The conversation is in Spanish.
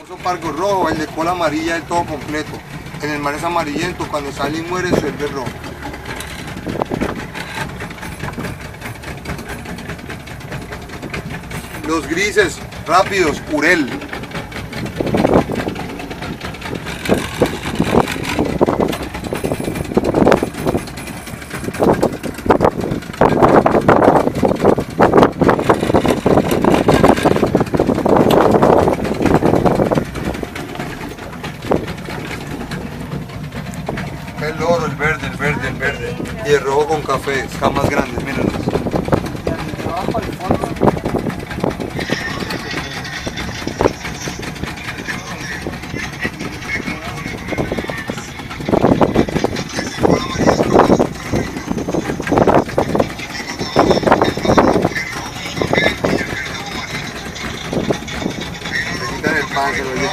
Oso pargo rojo, el de cola amarilla del todo completo. En el mar es amarillento, cuando sale y muere se vuelve rojo. Los grises, rápidos, Urel. El oro, el verde, el verde, el verde. Y el rojo con café, están más grandes, mírenlos. Se quitan el pan, se lo llevan.